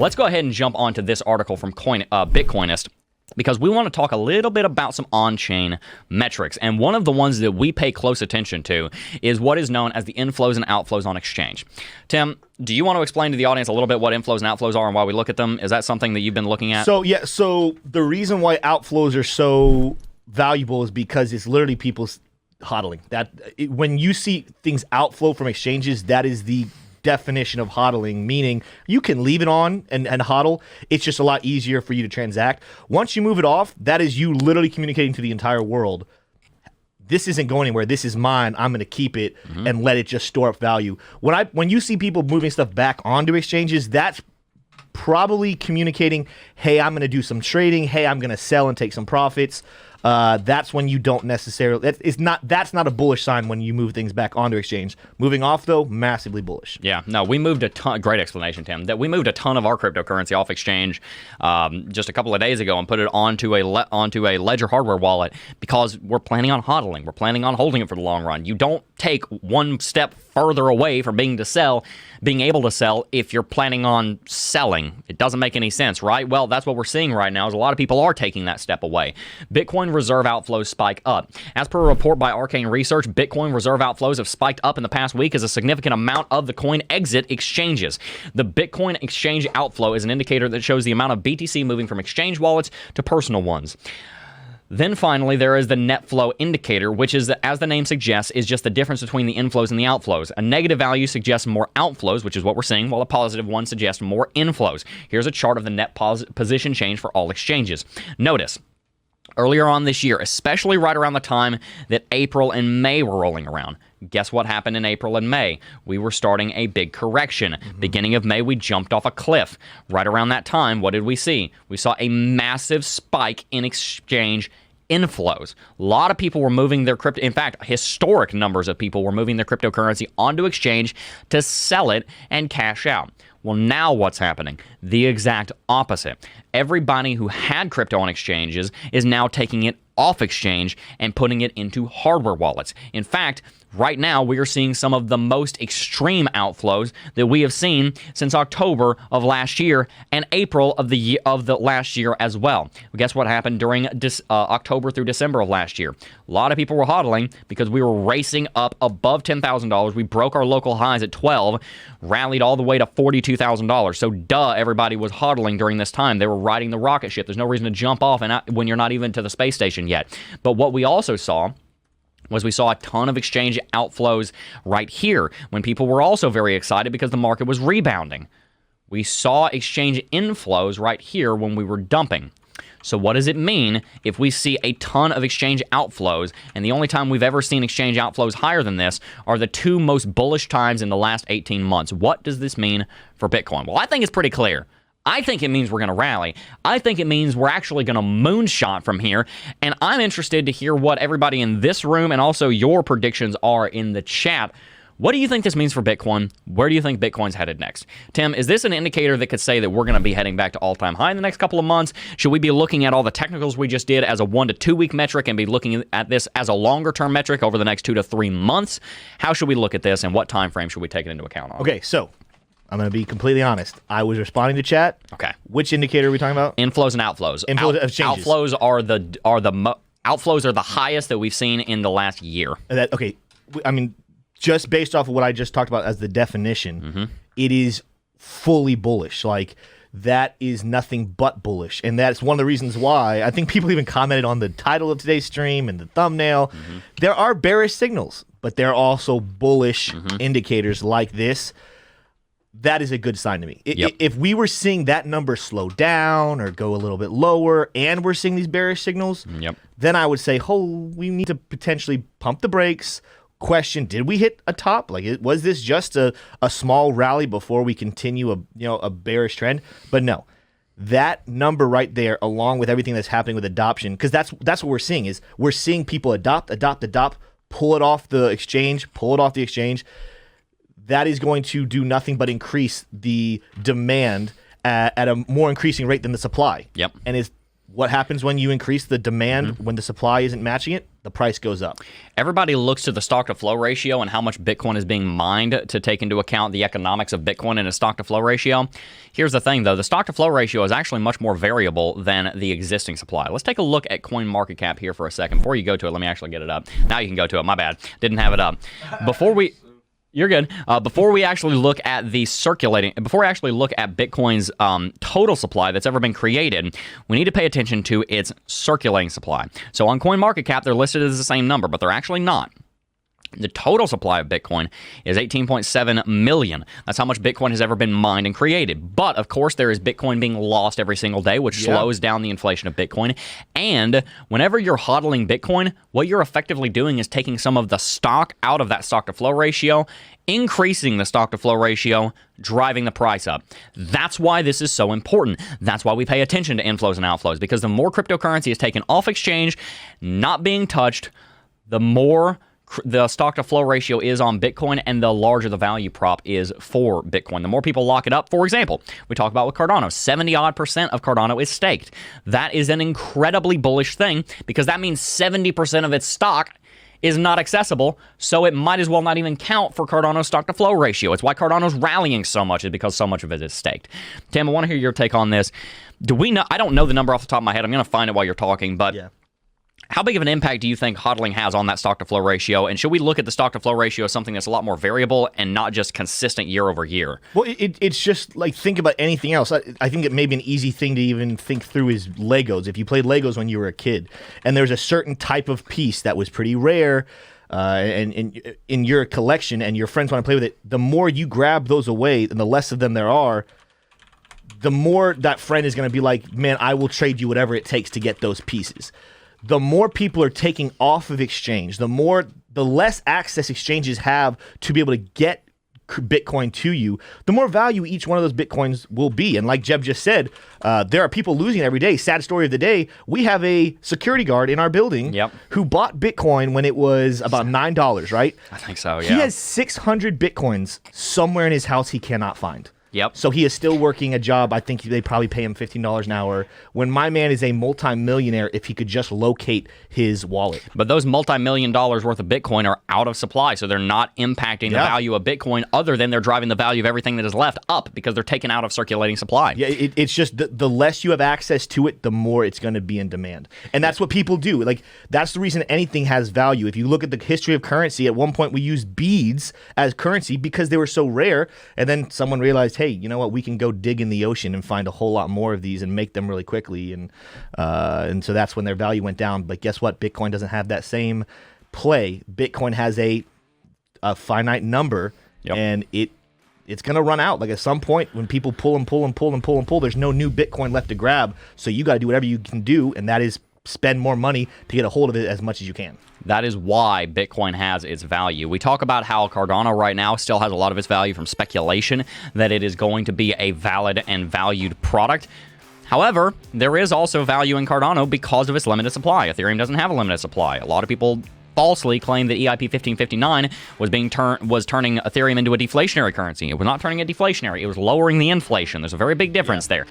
Let's go ahead and jump onto this article from Bitcoinist, because we want to talk a little bit about some on-chain metrics. And one of the ones that we pay close attention to is what is known as the inflows and outflows on exchange. Tim, do you want to explain to the audience a little bit what inflows and outflows are and why we look at them? Is that something that you've been looking at? So the reason why outflows are so valuable is because it's literally people's hodling. When you see things outflow from exchanges, that is the definition of hodling, meaning you can leave it on and hodl. It's just a lot easier for you to transact. Once you move it off, that is you literally communicating to the entire world. This isn't going anywhere. This is mine. I'm going to keep it and let it just store up value. When you see people moving stuff back onto exchanges, that's probably communicating, hey, I'm going to do some trading. Hey, I'm going to sell and take some profits. That's when you don't necessarily. That's not a bullish sign when you move things back onto exchange. Moving off though, massively bullish. Yeah, no, we moved a ton. Great explanation, Tim. That we moved a ton of our cryptocurrency off exchange just a couple of days ago and put it onto a Ledger hardware wallet because we're planning on hodling. We're planning on holding it for the long run. You don't take one step further away from being able to sell if you're planning on selling. It doesn't make any sense, right? Well, that's what we're seeing right now is a lot of people are taking that step away. Bitcoin reserve outflows spike up. As per a report by Arcane Research, Bitcoin reserve outflows have spiked up in the past week as a significant amount of the coin exit exchanges. The Bitcoin exchange outflow is an indicator that shows the amount of BTC moving from exchange wallets to personal ones. Then finally, there is the net flow indicator, which is, as the name suggests, is just the difference between the inflows and the outflows. A negative value suggests more outflows, which is what we're seeing, while a positive one suggests more inflows. Here's a chart of the net position change for all exchanges. Notice, earlier on this year, especially right around the time that April and May were rolling around, guess what happened in April and May? We were starting a big correction. Beginning of May, we jumped off a cliff. Right around that time, what did we see? We saw a massive spike in exchange inflows. A lot of people were moving their crypto. In fact, historic numbers of people were moving their cryptocurrency onto exchange to sell it and cash out. Well, now what's happening? The exact opposite. Everybody who had crypto on exchanges is now taking it off exchange and putting it into hardware wallets. In fact, right now we are seeing some of the most extreme outflows that we have seen since October of last year and April of the last year as well. Guess what happened during October through December of last year? A lot of people were hodling because we were racing up above $10,000. We broke our local highs at 12, rallied all the way to $42,000. So everybody was hodling during this time. They were riding the rocket ship. There's no reason to jump off when you're not even to the space station yet. But what we also saw was we saw a ton of exchange outflows right here when people were also very excited because the market was rebounding. We saw exchange inflows right here when we were dumping. So what does it mean if we see a ton of exchange outflows, and the only time we've ever seen exchange outflows higher than this are the two most bullish times in the last 18 months? What does this mean for Bitcoin? Well, I think it's pretty clear. I think it means we're going to rally. I think it means we're actually going to moonshot from here. And I'm interested to hear what everybody in this room and also your predictions are in the chat. What do you think this means for Bitcoin? Where do you think Bitcoin's headed next? Tim, is this an indicator that could say that we're going to be heading back to all-time high in the next couple of months? Should we be looking at all the technicals we just did as a 1 to 2 week metric and be looking at this as a longer-term metric over the next 2 to 3 months? How should we look at this, and what time frame should we take it into account on? Okay, so I'm going to be completely honest. I was responding to chat. Okay. Which indicator are we talking about? Inflows and outflows. Outflows outflows are the highest that we've seen in the last year. Okay. I mean, just based off of what I just talked about as the definition, it is fully bullish. Like, that is nothing but bullish. And that's one of the reasons why I think people even commented on the title of today's stream and the thumbnail. There are bearish signals, but there are also bullish indicators like this. That is a good sign to me. If we were seeing that number slow down or go a little bit lower and we're seeing these bearish signals, then I would say, we need to potentially pump the brakes. Question, did we hit a top? Like, was this just a small rally before we continue a bearish trend? But no, that number right there, along with everything that's happening with adoption, because that's what we're seeing is we're seeing people adopt, pull it off the exchange. That is going to do nothing but increase the demand at a more increasing rate than the supply. Yep. And what happens when you increase the demand when the supply isn't matching it? The price goes up. Everybody looks to the stock to flow ratio and how much Bitcoin is being mined to take into account the economics of Bitcoin and a stock to flow ratio. Here's the thing, though. The stock to flow ratio is actually much more variable than the existing supply. Let's take a look at CoinMarketCap here for a second. Before you go to it, let me actually get it up. Now you can go to it. My bad. Didn't have it up. You're good. Before we actually look at Bitcoin's total supply that's ever been created, we need to pay attention to its circulating supply. So on CoinMarketCap, they're listed as the same number, but they're actually not. The total supply of Bitcoin is 18.7 million. That's how much Bitcoin has ever been mined and created. But, of course, there is Bitcoin being lost every single day, which slows down the inflation of Bitcoin. And whenever you're hodling Bitcoin, what you're effectively doing is taking some of the stock out of that stock-to-flow ratio, increasing the stock-to-flow ratio, driving the price up. That's why this is so important. That's why we pay attention to inflows and outflows, because the more cryptocurrency is taken off exchange, not being touched, the more the stock to flow ratio is on Bitcoin, and the larger the value prop is for Bitcoin. The more people lock it up, for example, we talk about with Cardano, 70-odd% of Cardano is staked. That is an incredibly bullish thing, because that means 70% of its stock is not accessible, so it might as well not even count for Cardano's stock to flow ratio. It's why Cardano's rallying so much, is because so much of it is staked. Tim, I want to hear your take on this. Do we know? I don't know the number off the top of my head. I'm going to find it while you're talking, but how big of an impact do you think hodling has on that stock-to-flow ratio? And should we look at the stock-to-flow ratio as something that's a lot more variable and not just consistent year over year? Well, it's just like, think about anything else. I think it may be an easy thing to even think through is Legos. If you played Legos when you were a kid, and there's a certain type of piece that was pretty rare and in your collection, and your friends want to play with it, the more you grab those away and the less of them there are, the more that friend is going to be like, man, I will trade you whatever it takes to get those pieces. The more people are taking off of exchange, the less access exchanges have to be able to get Bitcoin to you, the more value each one of those Bitcoins will be. And like Jebb just said, there are people losing every day. Sad story of the day, we have a security guard in our building who bought Bitcoin when it was about $9, right? I think so, yeah. He has 600 Bitcoins somewhere in his house he cannot find. Yep. So he is still working a job. I think they probably pay him $15 an hour. When my man is a multi-millionaire, if he could just locate his wallet. But those multi-million dollars worth of Bitcoin are out of supply, so they're not impacting the value of Bitcoin, other than they're driving the value of everything that is left up, because they're taken out of circulating supply. Yeah, it's just the less you have access to it, the more it's going to be in demand. And that's what people do. Like, that's the reason anything has value. If you look at the history of currency, at one point we used beads as currency because they were so rare, and then someone realized, hey, you know what? We can go dig in the ocean and find a whole lot more of these and make them really quickly, and so that's when their value went down. But guess what? Bitcoin doesn't have that same play. Bitcoin has a finite number, and it's going to run out. Like, at some point, when people pull and pull and pull and pull and pull, there's no new Bitcoin left to grab. So you got to do whatever you can do, and that is spend more money to get a hold of it as much as you can. That is why Bitcoin has its value. We talk about how Cardano right now still has a lot of its value from speculation, that it is going to be a valid and valued product. However, there is also value in Cardano because of its limited supply. Ethereum doesn't have a limited supply. A lot of people falsely claim that EIP 1559 was turning Ethereum into a deflationary currency. It was not turning it deflationary. It was lowering the inflation. There's a very big difference there.